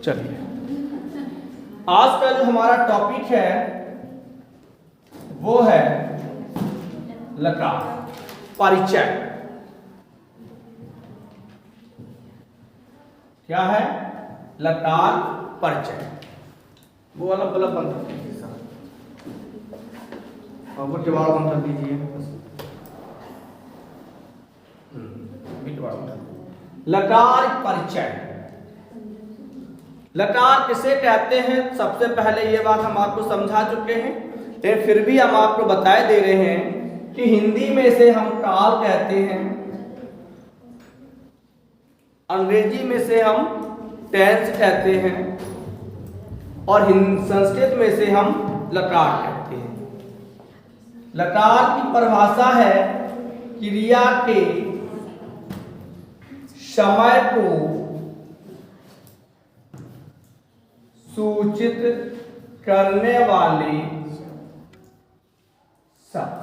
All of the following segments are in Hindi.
चलिए, आज का जो हमारा टॉपिक है वो है लकार परिचय। क्या है? लकार परिचय। वो वाला बल्ब बंद कर दीजिए सर, और वो टिवाड़ बंद कर दीजिए। लकार परिचय। लकार किसे कहते हैं? सबसे पहले ये बात हम आपको समझा चुके हैं, लेकिन फिर भी हम आपको बताए दे रहे हैं कि हिंदी में इसे हम काल कहते हैं, अंग्रेजी में से हम टेंस कहते हैं, और संस्कृत में से हम लकार कहते हैं। लकार की परिभाषा है क्रिया के समय को सूचित करने वाले शब्द।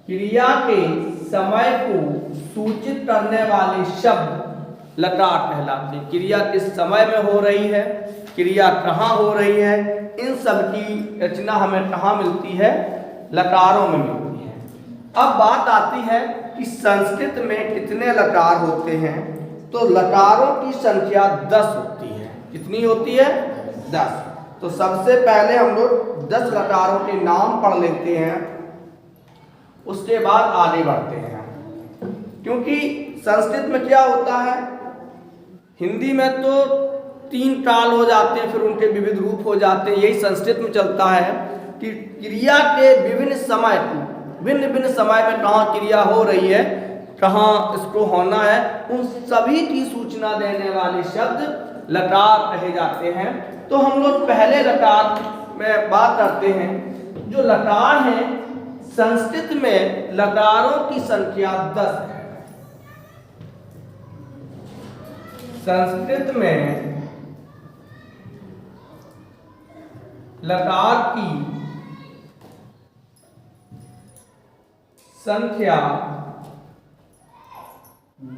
क्रिया के समय को सूचित करने वाले शब्द लकार कहलाते हैं। क्रिया किस समय में हो रही है, क्रिया कहाँ हो रही है, इन सब की रचना हमें कहाँ मिलती है? लकारों में मिलती है। अब बात आती है कि संस्कृत में कितने लकार होते हैं, तो लकारों की संख्या 10 होती है। कितनी होती है? 10। तो सबसे पहले हम लोग 10 लकारों के नाम पढ़ लेते हैं, उसके बाद आगे बढ़ते हैं। क्योंकि संस्कृत में क्या होता है, हिंदी में तो 3 काल हो जाते हैं, फिर उनके विविध रूप हो जाते हैं। यही संस्कृत में चलता है कि क्रिया के विभिन्न समय को, भिन्न भिन्न समय में कहाँ क्रिया हो रही है, कहाँ इसको होना है, उन सभी की सूचना देने वाले शब्द लकार कहे जाते हैं। तो हम लोग पहले लकार में बात करते हैं। जो लकार हैं, संस्कृत में लकारों की संख्या 10 है। संस्कृत में लकार की संख्या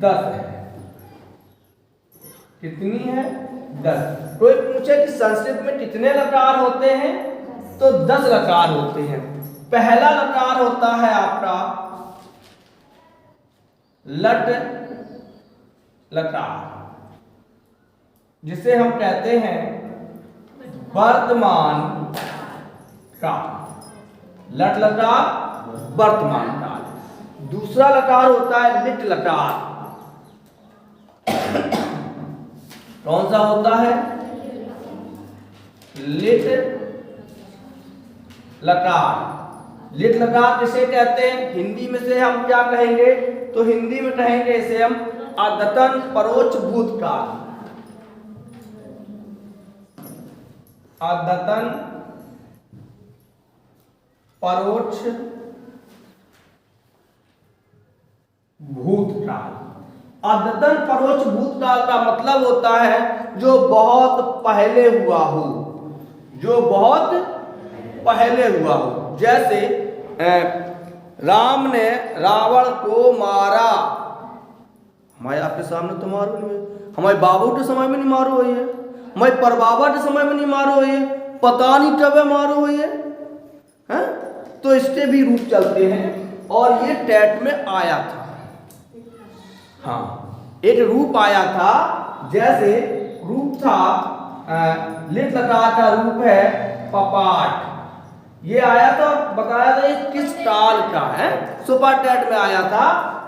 10 है। कितनी है? 10। कोई पूछे कि संस्कृत में कितने लकार होते हैं, तो 10 लकार होते हैं। पहला लकार होता है आपका लट लकार, जिसे हम कहते हैं वर्तमान काल। लट लकार वर्तमान काल। दूसरा लकार होता है लिट लकार। कौन सा होता है? लिट लकार। लिट लकार किसे कहते हैं? हिंदी में से हम क्या कहेंगे? तो हिंदी में कहेंगे इसे हम अद्यतन परोक्ष भूतकाल। अद्यतन परोक्ष भूतकाल। अद्यतन परोक्ष भूतकाल का मतलब होता है जो बहुत पहले हुआ हो, जो बहुत पहले हुआ हो। जैसे राम ने रावण को मारा, हमारे आपके सामने तो मारो नहीं, हमारे बाबू के समय में नहीं मारो हुई है, हमारे परबाबा के समय में नहीं मारो हुई है, पता नहीं कब मारो हुई है, हैं? तो इसके भी रूप चलते हैं, और ये टेट में आया था। हाँ, एक रूप आया था। जैसे रूप था लिट लकार का रूप है पपाट। ये आया था, बताया था ये किस काल का है, सुपर टेट में आया था।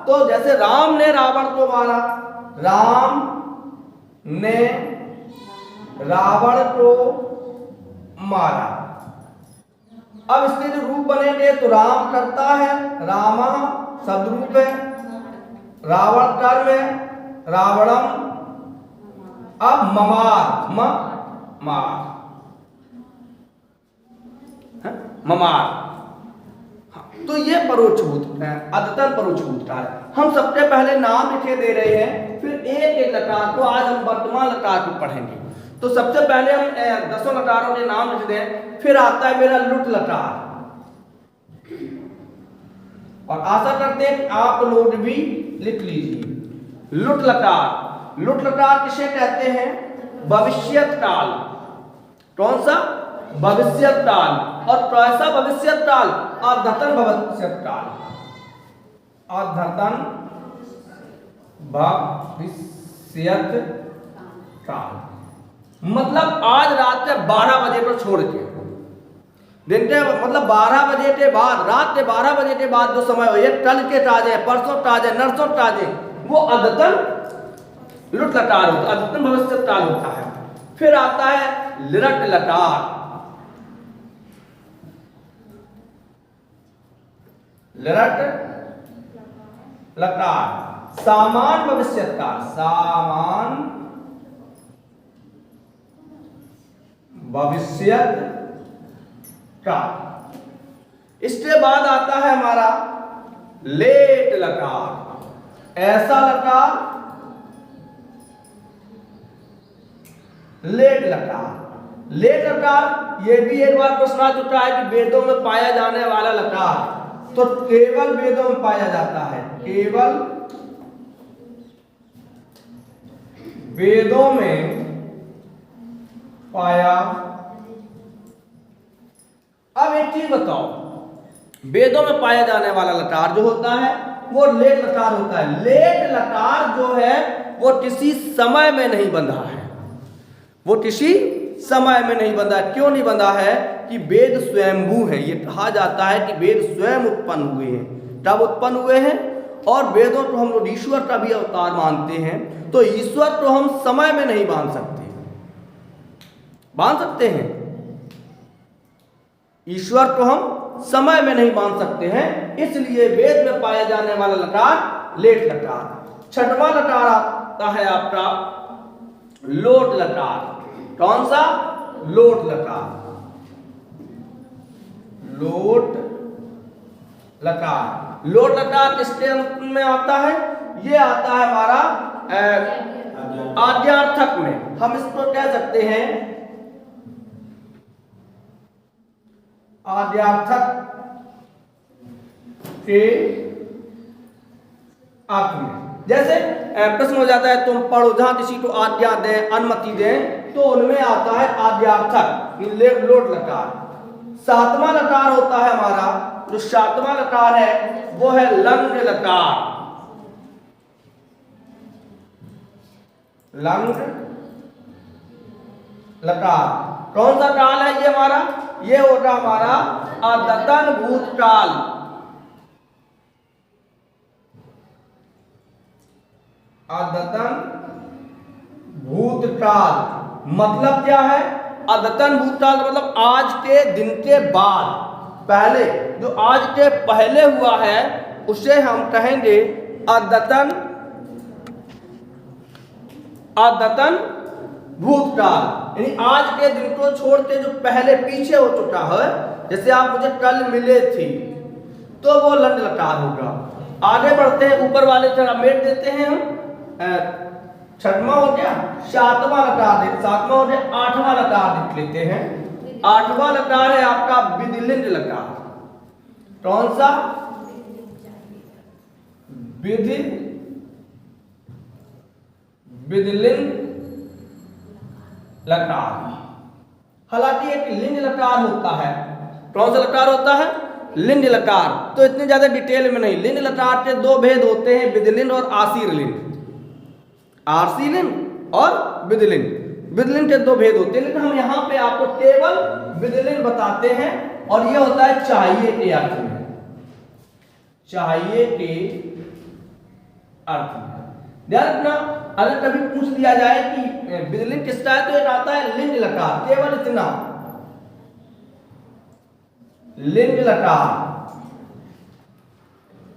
तो जैसे राम ने रावण को मारा, राम ने रावण को मारा। अब इसके जो रूप बनेंगे, तो राम करता है, रामा शब्द रूप है, रावण कर्म है, रावणम। अब ममार, मार, ममार। तो ये परोक्ष भूत है, अद्यतन परोक्ष भूतकाल है। हम सबसे पहले नाम लिखे दे रहे हैं, फिर एक एक लकार को आज हम वर्तमान लकार को पढ़ेंगे। तो सबसे पहले हम 10 लकारों के नाम लिख दें। फिर आता है मेरा लुट लकार, और आशा करते हैं कि आप लोग भी लिख लीजिए। लुट लकार। लुट लकार किसे कहते हैं? भविष्यत काल। कौन सा? भविष्यत काल। और कैसा भविष्यत काल? अद्यतन भविष्यत काल। अद्यतन भविष्यत काल मतलब आज रात के 12 बजे को छोड़ के दिन के मतलब 12 बजे के बाद, रात के 12 बजे के बाद जो समय हो, ये कल के ताजे, परसों ताजे, नरसों ताजे, वो अद्यतन लुट लकार होता है, अद्यतन भविष्यत काल होता है। फिर आता है लिरट लकार। लिरट लकार सामान्य भविष्यत काल। सामान्य भविष्यत काल। इसके बाद आता है हमारा लेट लकार। ऐसा लकार, लेट लकार। लेट लकार ये भी एक बार प्रश्न आ चुका है कि वेदों में पाया जाने वाला लकार, तो केवल वेदों में पाया जाता है, केवल वेदों में पाया। अब एक चीज बताओ, वेदों में पाया जाने वाला लकार जो होता है वो लेट लकार होता है। लेट लकार जो है वो किसी समय में नहीं बंधा है, वो किसी समय में नहीं बंधा। क्यों नहीं बंधा है? कि वेद स्वयंभू है। ये कहा जाता है कि वेद स्वयं उत्पन्न हुए हैं। कब उत्पन्न हुए हैं? और वेदों को हम लोग ईश्वर का भी अवतार मानते हैं, तो ईश्वर को हम समय में नहीं बांध सकते। बांध सकते हैं? ईश्वर को हम समय में नहीं बांध सकते हैं, इसलिए वेद में पाया जाने वाला लकार लेट लकार। छठवां लकार आता है आपका लोट लकार। कौन सा? लोट लकार। लोट लकार। लोट लकार किसके अंत में आता है? ये आता है हमारा आद्यार्थक में। हम इसको कह सकते हैं आद्यार्थक के अर्थ में। जैसे प्रश्न हो जाता है तुम पढ़ो, जहां किसी को आज्ञा दें, अनुमति दें, तो उनमें आता है आद्यार्थक, लोट लकार। सातवां लकार होता है हमारा, जो सातवां लकार है वो है लंग लकार। लंग लकार कौन सा काल है? ये हमारा, ये होगा हमारा अद्यतन भूतकाल। अद्यतन भूतकाल मतलब क्या है? अद्यतन भूतकाल मतलब आज के दिन के बाद, पहले जो आज के पहले हुआ है उसे हम कहेंगे अद्यतन भूतकाल। यानी आज के दिन को छोड़ के जो पहले पीछे हो चुका है, जैसे आप मुझे कल मिले थे, तो वो लंड लकार होगा। आगे बढ़ते हैं, ऊपर वाले मेट देते हैं हम। छठवां हो गया, सातवां लकार, सातवां हो गया, आठवां लकार देख लेते हैं। आठवां लकार है आपका विधिलिंग लकार। कौन सा? विधिलिंग लकार। हालांकि एक लिंग लकार होता है। कौन सा लकार होता है? लिंग लकार। तो इतनी ज्यादा डिटेल में नहीं। लिंग लकार के दो भेद होते हैं, विधिलिंग और आशीर लिंग। आरसी लिंग और विधिलिंग। विधिलिंग के दो भेद होते हैं, लेकिन हम यहाँ पे आपको केवल विधिलिंग बताते हैं, और यह होता है चाहिए के अर्थ में। चाहिए के अर्थ में ध्यान रखना। अगर कभी पूछ दिया जाए कि विधिलिंग किसका है, तो एक आता है लिंग लकार, केवल इतना, लिंग लकार।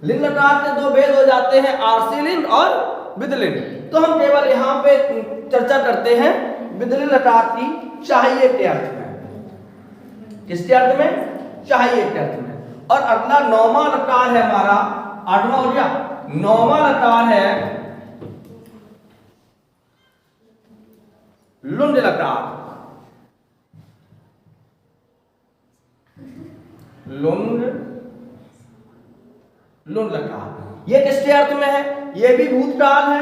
लिंग लकार के दो भेद हो जाते हैं, आरसी लिंग और विधिलिंग। तो हम केवल यहां पे चर्चा करते हैं विधिलिंग लकार की चाहिए के अर्थ में। किसके अर्थ में? चाहिए के अर्थ में। और अगला नौवां लकार है हमारा, आठवां हो गया, नौवां लकार है लुंड लकार। लुंड लकार ये किसके अर्थ में है? ये भी भूतकाल है।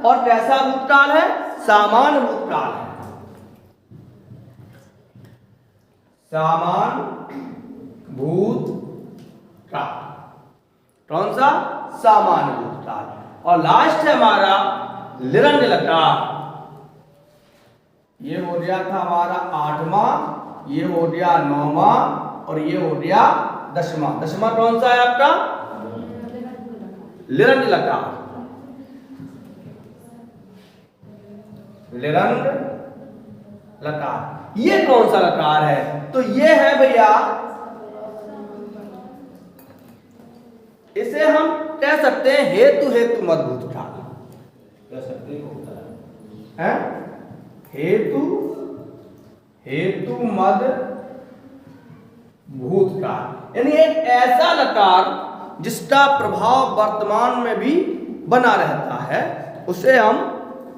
और कैसा भूतकाल है? सामान्य भूतकाल है। सामान भूत काल। कौन सा? सामान्य भूतकाल। और लास्ट है हमारा लिरंग लकार। ये हो गया था हमारा 8वां, ये हो गया 9वां और ये हो गया 10वां। 10वां कौन सा है आपका? लिरंग लकार। लिरंग लकार ये कौन सा लकार है? तो ये है भैया, इसे हम कह सकते हैं हेतु हेतु मद भूतकाल। कह सकते हैं हेतु हेतु मद भूतकाल, यानी एक ऐसा लकार जिसका प्रभाव वर्तमान में भी बना रहता है, उसे हम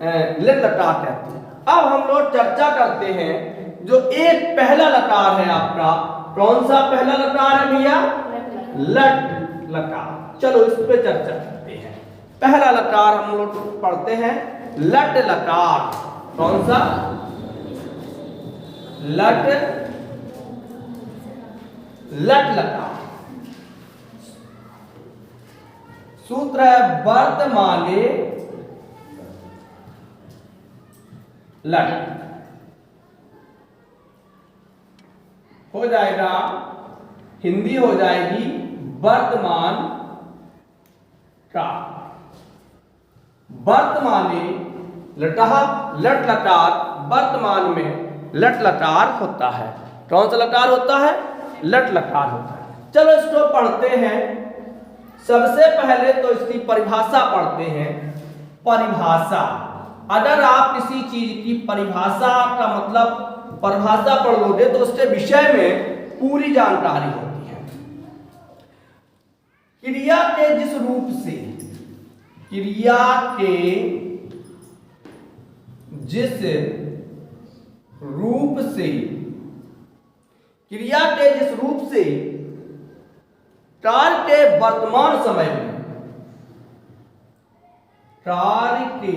लिरंग लकार कहते हैं। अब हम लोग चर्चा करते हैं जो एक पहला लकार है आपका। कौन सा पहला लकार है भैया? लट लकार। चलो इस पे चर्चा करते हैं। पहला लकार हम लोग पढ़ते हैं लट लकार। कौन सा? लट लकार। सूत्र है वर्तमाने लट। हो जाएगा, हिंदी हो जाएगी वर्तमान का। वर्तमाने लटह लट लकार, वर्तमान में लट लकार होता है। कौन सा लकार होता है? लट लकार होता है। चलो इसको पढ़ते हैं। सबसे पहले तो इसकी परिभाषा पढ़ते हैं। परिभाषा, अगर आप किसी चीज की परिभाषा का मतलब परिभाषा पढ़ लोगे तो उसके विषय में पूरी जानकारी होती है। क्रिया के जिस रूप से, क्रिया के जिस रूप से, क्रिया के जिस रूप से कार्य के वर्तमान समय में, कार्य के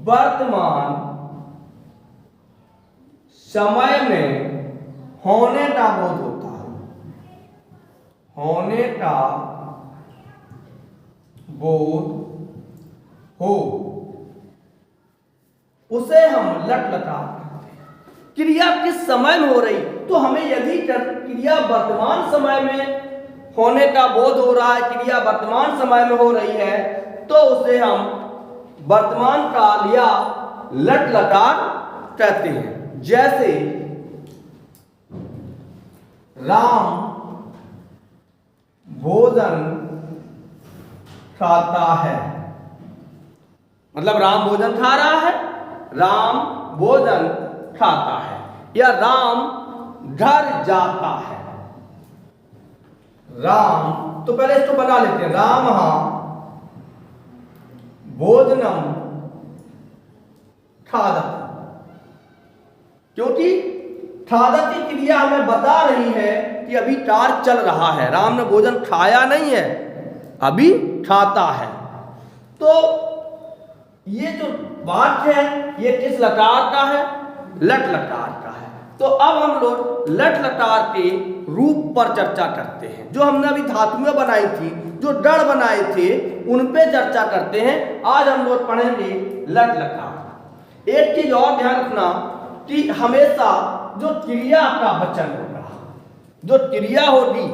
वर्तमान समय में होने का बोध होता है, होने का बोध हो, उसे हम लट लकार कहते हैं। क्रिया किस समय में हो रही, तो हमें यदि क्रिया वर्तमान समय में होने का बोध हो रहा है, क्रिया वर्तमान समय में हो रही है, तो उसे हम वर्तमान काल या लट लकार कहते हैं। जैसे राम भोजन खाता है, मतलब राम भोजन खा रहा है, राम भोजन खाता है। या राम घर जाता है। राम, तो पहले इसको बना लेते हैं। राम भोजनम खादत, क्योंकि खादत की क्रिया हमें बता रही है कि अभी कार्य चल रहा है। राम ने भोजन खाया नहीं है, अभी खाता है। तो ये जो वाक्य है ये किस लकार का है? लट लकार का है। तो अब हम लोग लट लकार के रूप पर चर्चा करते हैं। जो हमने अभी धातुएं बनाई थी, जो डर बनाए थे, उन पे चर्चा करते हैं। आज हम लोग पढ़ेंगे लट लकार। एक चीज और ध्यान रखना कि हमेशा जो क्रिया का वचन होगा, जो क्रिया होगी,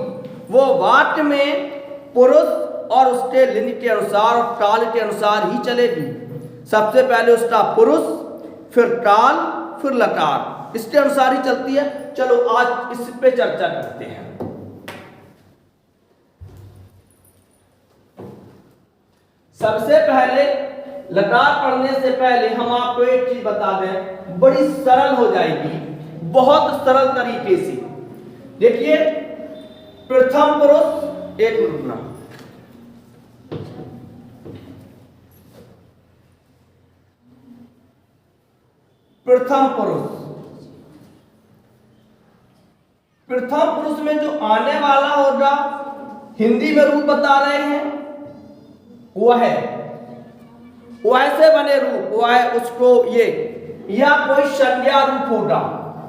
वो वाक्य में पुरुष और उसके लिंग के अनुसार और काल के अनुसार ही चलेगी। सबसे पहले उसका पुरुष, फिर काल, फिर लकार, इसके अनुसार ही चलती है। चलो आज इस पे चर्चा करते हैं। सबसे पहले लकार पढ़ने से पहले हम आपको एक चीज बता दें, बड़ी सरल हो जाएगी, बहुत सरल तरीके से। देखिए, प्रथम पुरुष, एक रुकना, प्रथम पुरुष, प्रथम पुरुष में जो आने वाला होगा, हिंदी में रूप बता रहे हैं, वह से बने रूप, वह उसको ये, या कोई संज्ञा रूप होगा।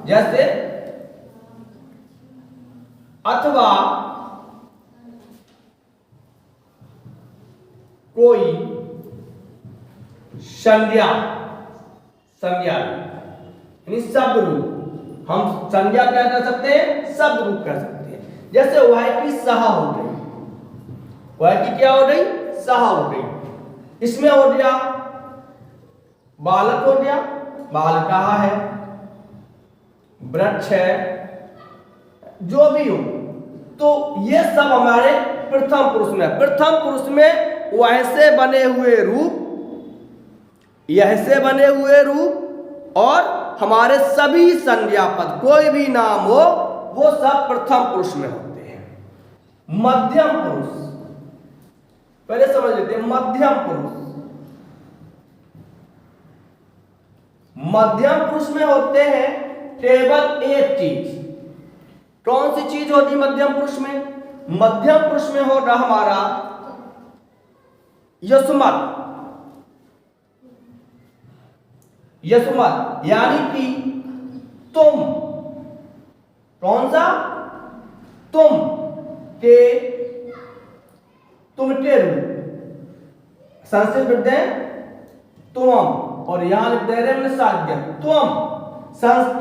जैसे अथवा कोई संज्ञा, यानी शब्द रूप। हम संज्ञा क्या कर सकते हैं? शब्द रूप कर सकते हैं। जैसे वह की सहा हो गई, वह की क्या हो गई? सहा हो गई। इसमें हो गया बालक, हो गया बालका है, वृक्ष है, जो भी हो, तो ये सब हमारे प्रथम पुरुष में। प्रथम पुरुष में वह से बने हुए रूप, यह से बने हुए रूप और हमारे सभी संज्ञा पद, कोई भी नाम हो, वो सब प्रथम पुरुष में होते हैं। मध्यम पुरुष पहले समझ लेते हैं। मध्यम पुरुष, मध्यम पुरुष में होते हैं केवल एक चीज। कौन सी चीज होती मध्यम पुरुष में? मध्यम पुरुष में होगा हमारा यस्मत्। यस्मत् यानी कि तुम। कौन सा? तुम के, तुमके रूप। संस्कृत लिखते हैं तुम, और यहां लिख दे रहे हैं साध्य तुम,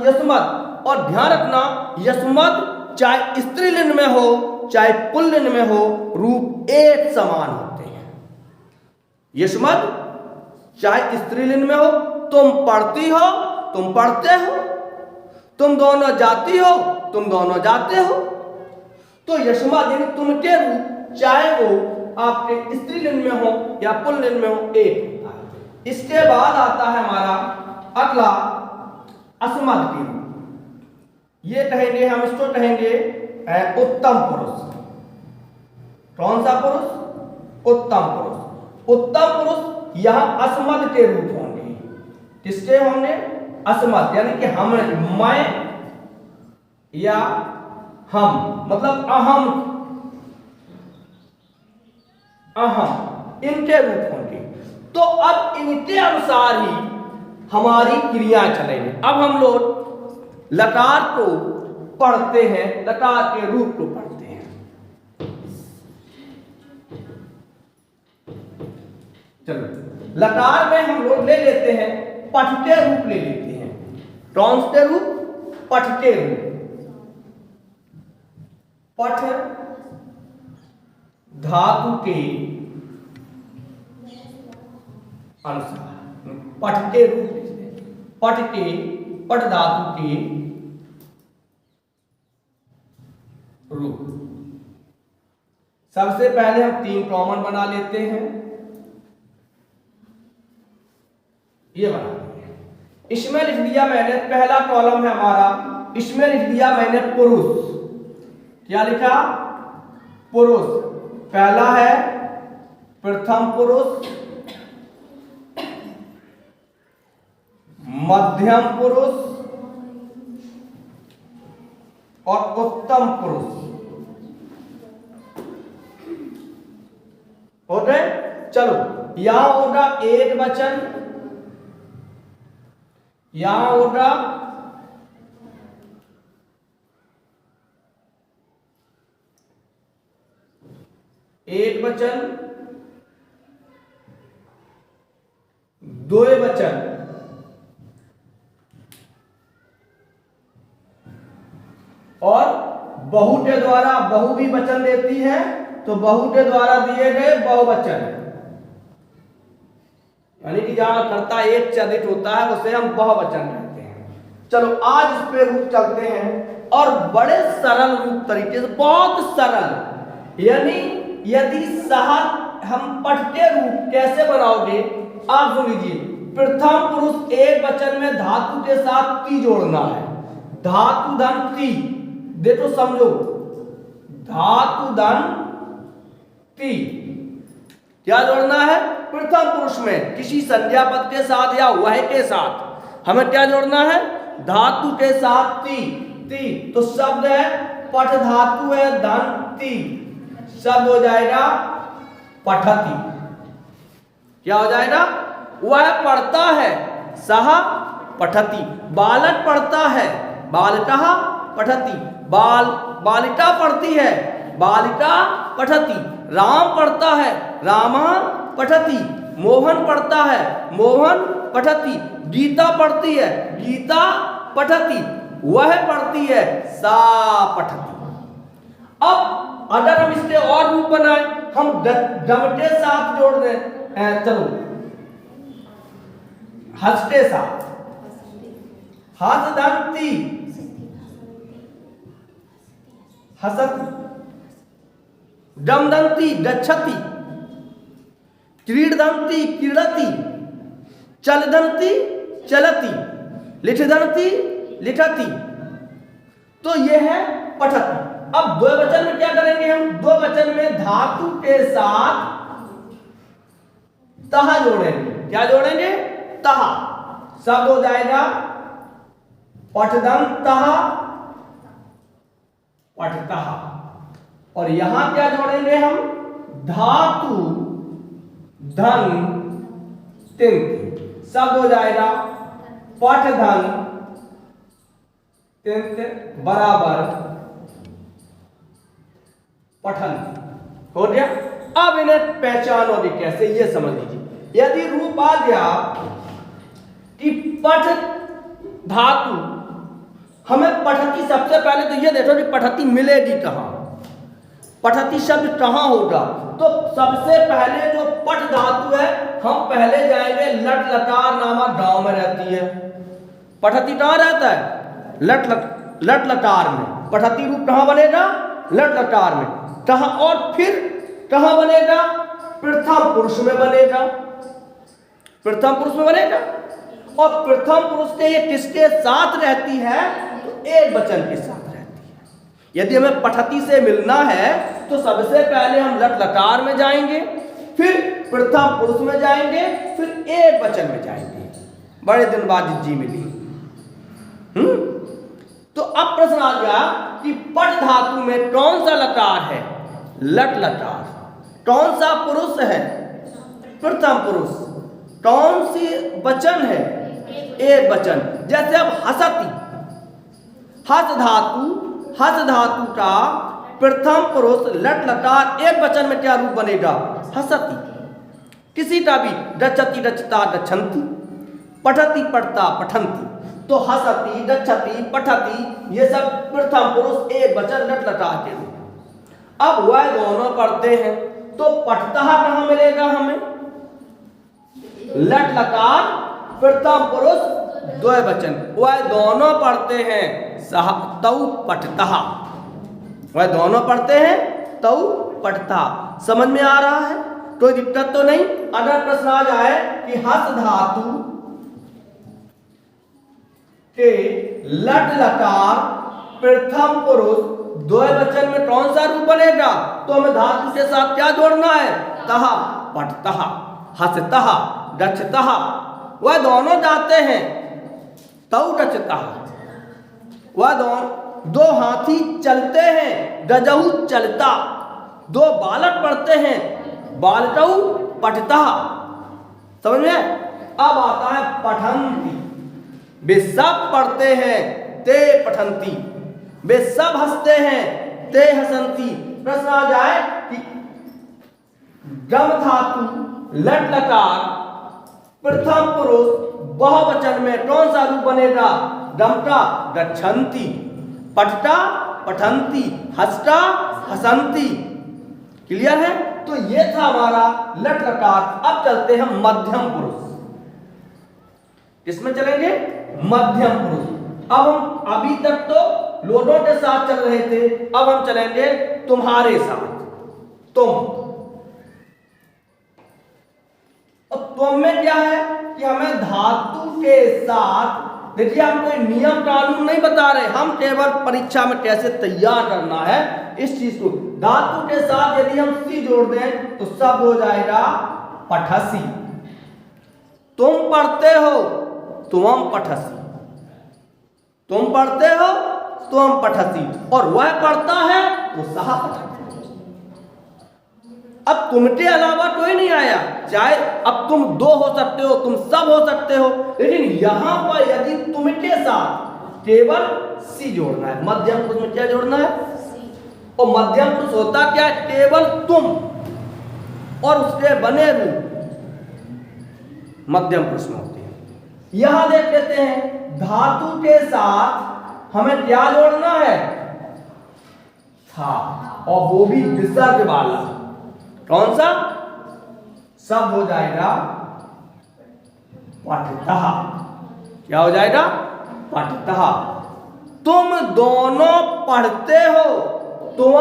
यस्मत्। और ध्यान रखना, यस्मत् चाहे स्त्रीलिंग में हो चाहे पुल्लिंग में हो, रूप एक समान होते हैं। यस्मत् चाहे स्त्रीलिंग में हो, तुम पढ़ती हो, तुम पढ़ते हो, तुम दोनों जाती हो, तुम दोनों जाते हो। तो यस्मत् यानी तुमके रूप, चाहे वो आपके स्त्रीलिंग में हो या पुल्लिंग में हो, एक होता है। इसके बाद आता है हमारा अगला अस्मत् के रूप। ये कहेंगे हम, इसको कहेंगे उत्तम पुरुष। कौन सा पुरुष? उत्तम पुरुष। उत्तम पुरुष यहां अस्मत् के रूप होंगे। किसके होंगे? अस्मत्, यानी कि हम, मैं या हम, मतलब अहम, अहम, इनके रूप होंगे। तो अब इनके अनुसार ही हमारी क्रिया चलेगी। अब हम लोग लकार को पढ़ते हैं, लकार के रूप को पढ़ते हैं। चलो, लकार में हम लोग ले लेते हैं पठ के रूप, ले लेते हैं। कौन से रूप? पठ के रूप। पठ धातु के अनुसार, पठ के रूप, पठ के, पठ धातु के रूप। सबसे पहले हम 3 कॉमन बना लेते हैं। ये बना लेते हैं। इसमें लिख दिया मैंने, पहला कॉलम है हमारा, इसमें लिख दिया मैंने पुरुष। क्या लिखा? पुरुष। पहला है प्रथम पुरुष, मध्यम पुरुष और उत्तम पुरुष। हो गए? चलो, यहां होगा एक वचन, यहां होगा एक वचन, दो वचन, और बहु के द्वारा, बहु भी वचन देती है, तो बहु के द्वारा दिए गए बहुवचन, यानी कि जहां कर्ता एक से अधिक होता है उसे हम बहुवचन कहते हैं। चलो, आज इस पे रूप चलते हैं, और बड़े सरल रूप तरीके से, बहुत सरल। यानी यदि सहा, हम पढ़ते रूप कैसे बनाओगे? आप सुन लीजिए। प्रथम पुरुष एक वचन में धातु के साथ ती जोड़ना है। धातु धन ती, देखो समझो, धातु धन ती क्या जोड़ना है? प्रथम पुरुष में किसी संज्ञा पद के साथ या वह के साथ हमें क्या जोड़ना है? धातु के साथ ती। ती तो शब्द है, पठ धातु है धन ती, शब्द हो जाएगा पठती। क्या हो जाएगा? वह पढ़ता है, सहा पठती। बालक पढ़ता है, बालकः पठति। बालिका पढ़ती है, बालिका पठति। राम पढ़ता है, रामा पठति। मोहन पढ़ता है, मोहन पठति। गीता पढ़ती है, गीता पठति। वह पढ़ती है, सा पठति। अब अगर हम इसके और रूप बनाए, हम डमटे साथ जोड़ दें, चलो हंसते साथ, हसदंती हसति, दमदंती गच्छति, क्रीडदंती क्रीडति, चलदंती चलति, लिखदंती लिखति। तो यह है पठति। अब द्विवचन में क्या करेंगे हम? द्विवचन में धातु के साथ तहा जोड़ेंगे। क्या जोड़ेंगे? तहा। शब्द हो जाएगा पठदंतः पठतः। और यहां क्या जोड़ेंगे हम? धातु धन तिंत। शब्द हो जाएगा पठधन तिंत बराबर पठन। हो गया। अब इन्हें पहचानोगे कैसे, ये समझ लीजिए। यदि रूप आ गया कि पठ धातु, हमें पठति, सबसे पहले तो ये देखो कि पठति मिलेगी कहां, पठति शब्द कहां होगा। तो सबसे पहले जो पठ धातु है, हम पहले जाएंगे लट लकार नामक गांव में रहती है। पठति कहां रहता है? लट लकार में। पठति रूप कहां बनेगा? लट लकार में। कहां? और फिर कहां बनेगा? प्रथम पुरुष में बनेगा। प्रथम पुरुष में बनेगा। और प्रथम पुरुष के ये किसके साथ रहती है? तो एक वचन के साथ रहती है। यदि हमें पठति से मिलना है तो सबसे पहले हम लट लकार में जाएंगे, फिर प्रथम पुरुष में जाएंगे, फिर एक वचन में जाएंगे। बड़े दिन बाद जी मिली। तो अब प्रश्न आ गया कि पठ धातु में कौन सा लकार है? लट लकार। कौन सा पुरुष है? प्रथम पुरुष। कौन सी वचन है? एक वचन। जैसे अब हसति, हस धातु का प्रथम पुरुष लट लकार एक वचन में क्या रूप बनेगा? हसति। किसी का भी गच्छति गच्छता गच्छन्ति, पठति पठता पठन्ति। तो हसति गच्छति पठति ये सब प्रथम पुरुष एक वचन लट लकार के रूप। अब वह दोनों पढ़ते हैं तो पठतः कहां मिलेगा हमें? लट लकार प्रथम पुरुष द्विवचन। वह दोनों पढ़ते हैं सह तौ पठतः। वह दोनों पढ़ते हैं तौ पठतः। समझ में आ रहा है? कोई दिक्कत तो नहीं? अगर प्रश्न आ जाए कि हस धातु के लट लकार प्रथम पुरुष द्विवचन में कौन सा रूप बनेगा? तो हमें धातु के साथ क्या जोड़ना है? तः पठतः, हसतः, गच्छतः। वह दोनों जाते हैं तौ गच्छतः। वह दो हाथी चलते हैं, गजहु चलता। दो बालक पढ़ते हैं, बालकौ पठतः। समझ में? अब आता है पठन्ति। वे सब पढ़ते हैं, ते पठन्ति। वे सब हंसते हैं, ते हसन्ति। प्रश्न आ जाए कि गम धातु लट लकार प्रथम पुरुष बहुवचन में कौन सा रूप बनेगा? गमता गच्छन्ति, पठता पठन्ति, हसता हसन्ति। क्लियर है? तो ये था हमारा लट लकार। अब चलते हैं मध्यम पुरुष। किसमें चलेंगे? मध्यम पुरुष। अब हम अभी तक तो लोगों के साथ चल रहे थे, अब हम चलेंगे तुम्हारे साथ। तुम। और तुम में क्या है कि हमें धातु के साथ, देखिए हम कोई नियम कानून नहीं बता रहे, हम केवल परीक्षा में कैसे तैयार करना है इस चीज को। धातु के साथ यदि हम सी जोड़ दें तो शब्द हो जाएगा पठसी। तुम पढ़ते हो, तुम पठसी। तुम पढ़ते हो, तुम पठसी। और वह पढ़ता है तो सह पठती। अब तुमके अलावा कोई नहीं आया। चाहे अब तुम दो हो सकते हो, तुम सब हो सकते हो, लेकिन यहां पर यदि तुमके साथ केवल सी जोड़ना है। मध्यम पुरुष में क्या जोड़ना है? और मध्यम पुरुष होता क्या है? केवल तुम और उसके बने रूप मध्यम पुरुष में होते हैं। यहां देख लेते हैं धातु के साथ हमें क्या जोड़ना है? था, और वो भी विसर्ग वाला। कौन सा शब्द हो जाएगा? पठतः। क्या हो जाएगा? पठतः। तुम दोनों पढ़ते हो, तुम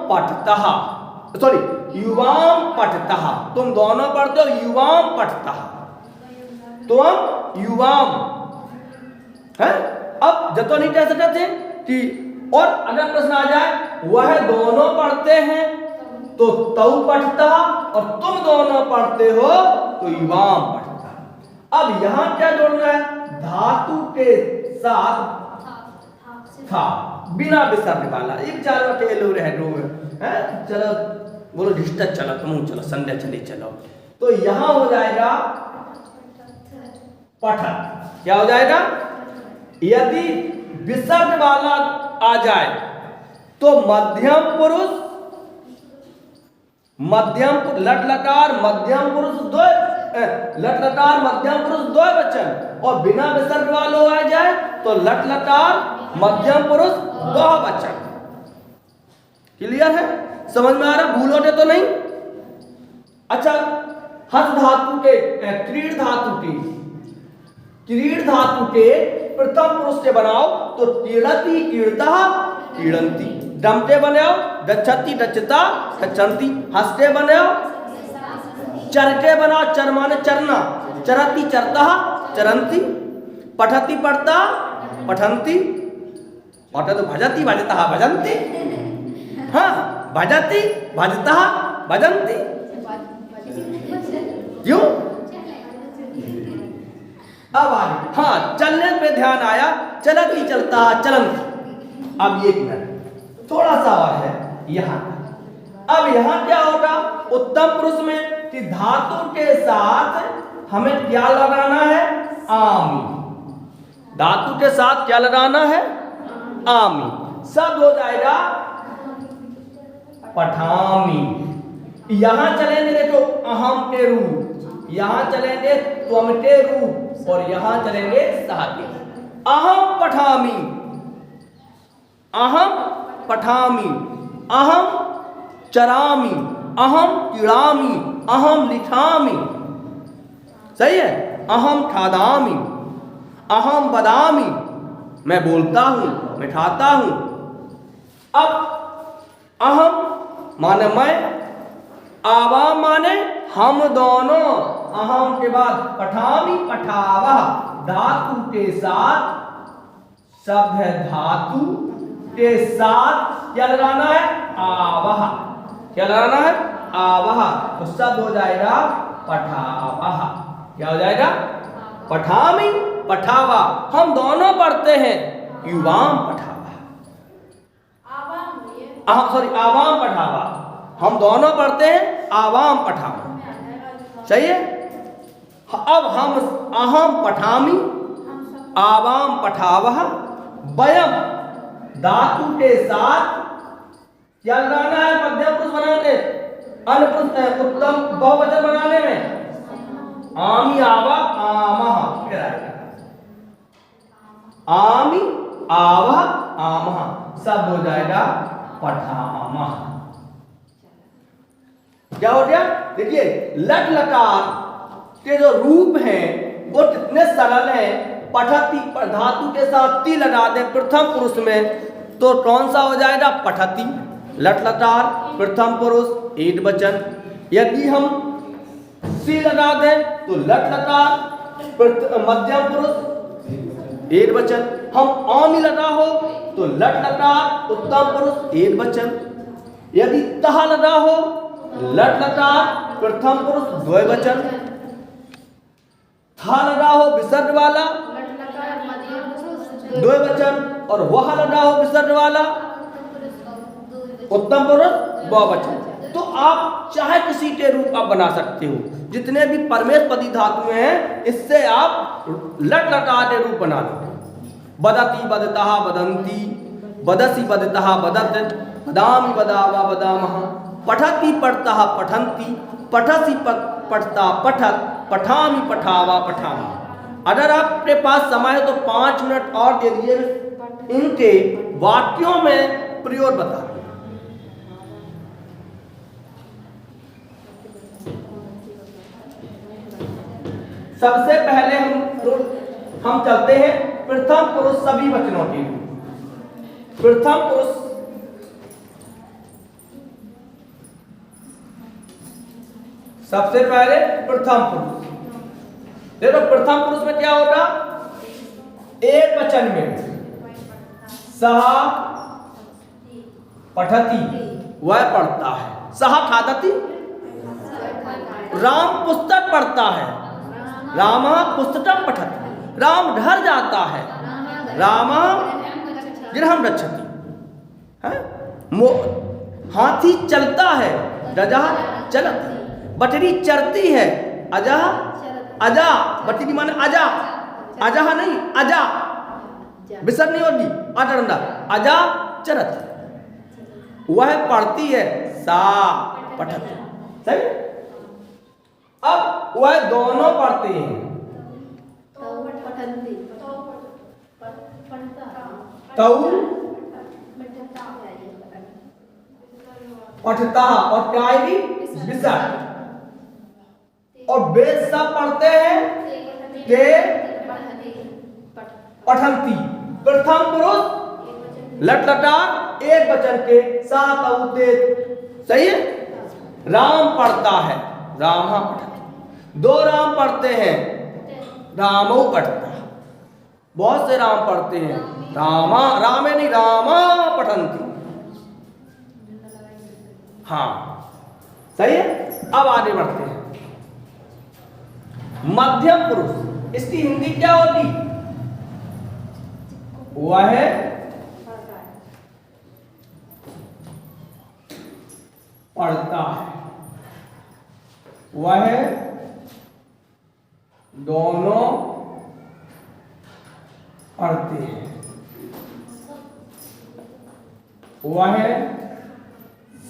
पठतः, सॉरी युवाम पठतः। तुम दोनों पढ़ते हो, युवाम पठतः। तुम युवाम है। अब जब तो नहीं कह सकते कि, और अगर प्रश्न आ जाए वह दोनों पढ़ते हैं तो तौ पठतः, और तुम दोनों पढ़ते हो तो युवाम पठतः। अब यहां क्या जोड़ना है? धातु के साथ था, बिना विसर्ग वाला। एक चार अकेले रह है। चलो बोलो डिस्टर्ब, चलो तुम चलो संध्या चली चलो, तो यहां हो जाएगा पठत। क्या हो जाएगा? यदि विसर्ग वाला आ जाए तो मध्यम पुरुष, लट लकार मध्यम पुरुष द्वय, लट लकार मध्यम पुरुष द्वय वचन, और बिना विसर्ग वालों आ जाए तो लट लकार मध्यम पुरुष बहुवचन। क्लियर है? समझ में आ रहा? भूलोगे तो नहीं? अच्छा, हस धातु के क्रीड धातु के प्रथम पुरुष से बनाओ तो क्रीडति क्रीडतः क्रीडन्ति। डमते बनाओ गच्छति गच्छता गच्छन्ति। हस्ते बनाओ चरके बनाओ, चर माने चरना, चरति चरतः चरन्ति। पठति पढ़ता पठन्ति। पठत भजति भजतः भजन्ति। हाँ, भजति भजतः भजन्ति। क्यों? अब आगे, हाँ, चलने पे ध्यान आया, चलती चलता चलन्ति। अब एक मिनट थोड़ा सा और है यहां। अब यहां क्या होगा? उत्तम पुरुष में कि धातु के साथ हमें क्या लगाना है? आमी। धातु के साथ क्या लगाना है? आमी। शब्द हो जाएगा पठामी। यहां चलेंगे देखो अहम के रूप, यहां चलेंगे त्वम के रूप, और यहां चलेंगे सह के। अहम पठामी, अहम पठामी, अहम चरामी, अहम क्रीडामी, अहम लिखामी। सही है? अहम खादामी, अहम बदामी। मैं बोलता हूं, मैं खाता हूं। अब अहम माने मैं, आवाम माने हम दोनों। अहम के बाद पठामी पठावह। धातु के साथ शब्द है, धातु के साथ क्या लगाना है? आवह। क्या लगाना है? आवह। तो शब्द हो जाएगा पठावह। क्या हो जाएगा? पठामी पठावा। हम दोनों पढ़ते हैं, युवाम पठावा। सॉरी, आवाम पठावा। हम दोनों पढ़ते हैं, आवाम पठावा। सही है? अब हम अहम पठामी, आवाम पठावह। वयम धातु के साथ क्या लगाना है? मध्यम पुरुष बनाने, अनपुरुष उत्तम बहुवचन बनाने में आमी आवा आमह। आमी आवा आमह। सब हो जाएगा पठामह। क्या हो गया? देखिए लट लकार के जो रूप हैं वो कितने सरल हैं। पठती पर धातु के साथ ती लगा दे प्रथम पुरुष में तो कौन सा हो जाएगा? पठती। लट लकार प्रथम पुरुष एक वचन। यदि हम सी लगा दें तो लट लकार मध्यम पुरुष एक वचन। हम आमी लगा हो तो लट लकार उत्तम पुरुष एक वचन। यदि तह लगा हो लट लकार प्रथम पुरुष द्वयवचन। था लगा हो विसर्ग वाला द्वयवचन, और वह लगा हो विसर्ग वाला उत्तम पुरुष बहुवचन। तो आप चाहे किसी के रूप आप बना सकते हो। जितने भी परमेश पदी धातुएं हैं इससे आप लट लकार के रूप बना लो। बदति बदतः बदन्ति, बदसि बदतः बदत, बदामि बदावा बदामः, पठति पठतः पठन्ति, पठसि पठता पठत, पठामि पठावा पठामः। अगर आपके पास समय है तो 5 मिनट और दे दीजिए, इनके वाक्यों में प्रयोग बता। सबसे पहले हम चलते हैं प्रथम पुरुष सभी वचनों के लिए। प्रथम पुरुष सबसे पहले प्रथम पुरुष देखो, प्रथम पुरुष में क्या होगा? एक वचन में सह पठति वह पढ़ता है, सह खादति राम पुस्तक पढ़ता है, राम पुस्तकम पठति राम घर जाता है, राम गृहम रक्षति है। हाथी चलता है, रजः चलति, बटरी चरती है, अजः अजा, बटरी माने अजा, अजः नहीं अजा, विसर्ग नहीं होगी अटरंदा, अजा चरत, वह पढ़ती है, सा पठति। सही। अब वह दोनों पढ़ते हैं, तौ पठता और काय भी विसर्ग, और वेद सब पढ़ते हैं के पठंती। प्रथम पुरुष लट लटार एक वचन के साथ औते। सही है। राम पढ़ता है, राम पठती, दो राम पढ़ते हैं, रामो पढ़ता। बहुत से राम पढ़ते हैं, रामा रामे नहीं रामा पठंती। हाँ सही है। अब आगे बढ़ते हैं। मध्यम पुरुष, इसकी हिंदी क्या होती? वह पढ़ता है, वह दोनों पढ़ते हैं, वह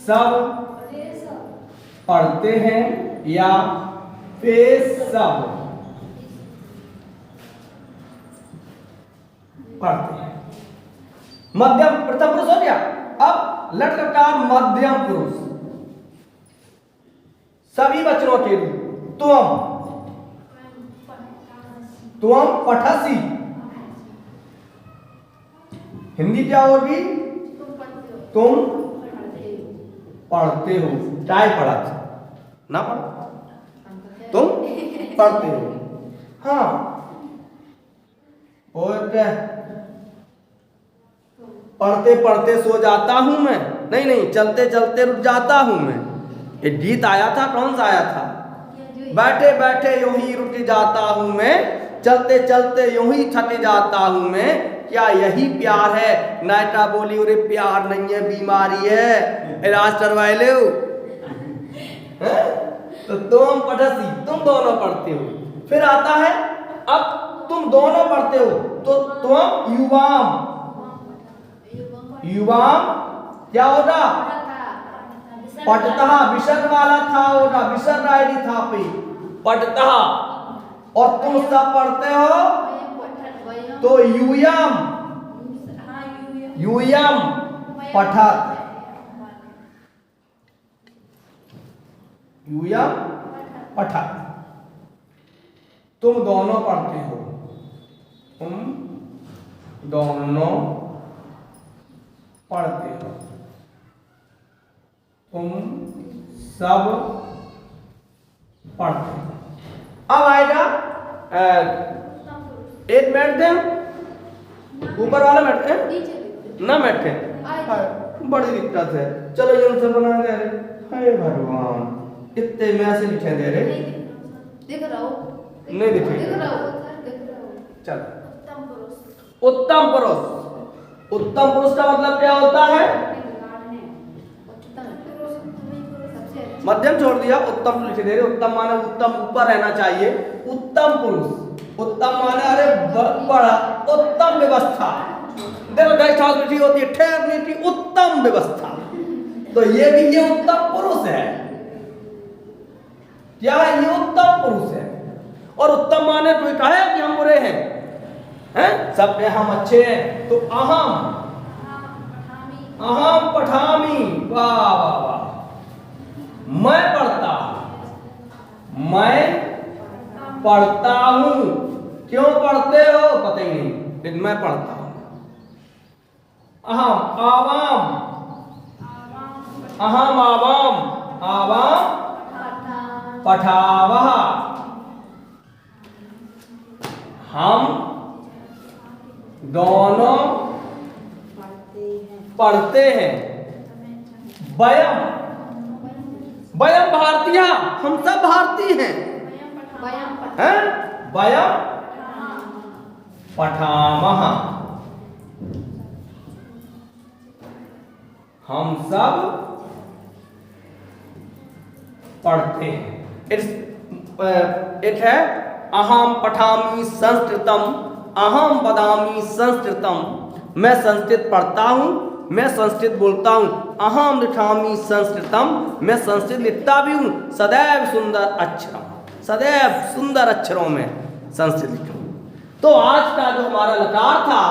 सब पढ़ते हैं या वे सब पढ़ते हैं। मध्यम प्रथम पुरुष हो गया। अब लट लकार मध्यम पुरुष सभी वचनों के लिए तुम पठसी, हिंदी क्या होगी? तुम पढ़ते हो, चाहे पढ़ा ना पढ़ा, तुम पढ़ते हो। हाँ और क्या? पढ़ते पढ़ते सो जाता हूं मैं, नहीं नहीं, चलते चलते रुक जाता हूं मैं। ये गीत आया था, कौन सा आया था? बैठे बैठे यूं ही रुक जाता हूं मैं, चलते चलते यूं ही थक जाता हूं मैं। क्या यही प्यार है? नायका बोली उरे प्यार नहीं है, बीमारी है, इलाज करवाए ले। तो तुम पढ़सी, तुम दोनों पढ़ते हो। फिर आता है अब तुम दोनों पढ़ते हो तो तुम युवाम, युवाम क्या होगा? पढ़ता, विसर्ग वाला था होगा, विसर्ग आएगी था पे, पढ़ता। और तुम सब पढ़ते हो तो यूयम, यूयम पठत, यूयम पठत। तुम दोनों पढ़ते हो, तुम दोनों पढ़ते हो, तुम सब पढ़ते हो। अब आएगा एक बैठ दे, ऊपर वाला बैठे ना, बैठे बड़ी दिक्कत है। चलो इनसे बना दे रहे, हे भगवान कितने में से लिखे दे रहे, दिख रहा हो नहीं दिखे, दिख रहा हो। चल उत्तम पुरुष, उत्तम पुरुष का मतलब क्या होता है? मध्यम छोड़ दिया, उत्तम लिख दे रहे। उत्तम माने उत्तम ऊपर रहना चाहिए, उत्तम पुरुष, उत्तम माने अरे बड़ा उत्तम व्यवस्था। देखो गेस्ट हाउस में ठीक होती है ठहरने की उत्तम व्यवस्था, तो ये भी ये उत्तम पुरुष है। क्या है? ये उत्तम पुरुष है। और उत्तम माने कोई कहे कि हम बुरे हैं, सब में हम अच्छे हैं, तो अहम अहम पठामी, वाह वाह वाह, मैं पढ़ता हूं, मैं पढ़ता हूं। क्यों पढ़ते हो पता ही नहीं, लेकिन मैं पढ़ता हूं। अहम आवाम, अहम आवाम, आवाम पठावह, हम दोनों पढ़ते हैं। वयम, वयम भारतीय, हम सब भारतीय हैं। वयम पठामह, हम सब पढ़ते हैं। एक है अहम पठामि संस्कृतम, अहम वदामि संस्कृतम, मैं संस्कृत पढ़ता हूं, मैं संस्कृत बोलता हूं। अहम लिखामि संस्कृतम, मैं संस्कृत लिखता भी हूं। सदैव सुंदर अक्षरम, सदैव सुंदर अक्षरों में संस्कृत लिखूं। तो आज का जो हमारा लकार था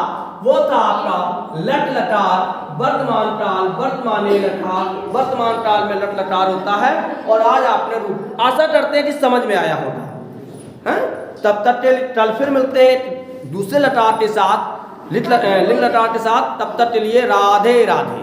वो था आपका लट लकार, वर्तमान काल, वर्तमाने लकार, वर्तमान काल में लट लकार होता है। और आज आपने रूप, आशा करते हैं कि समझ में आया होगा, हैं? तब तक के कल फिर मिलते हैं दूसरे लकार के साथ, लिंग लकार के साथ। तब तक के लिए राधे राधे।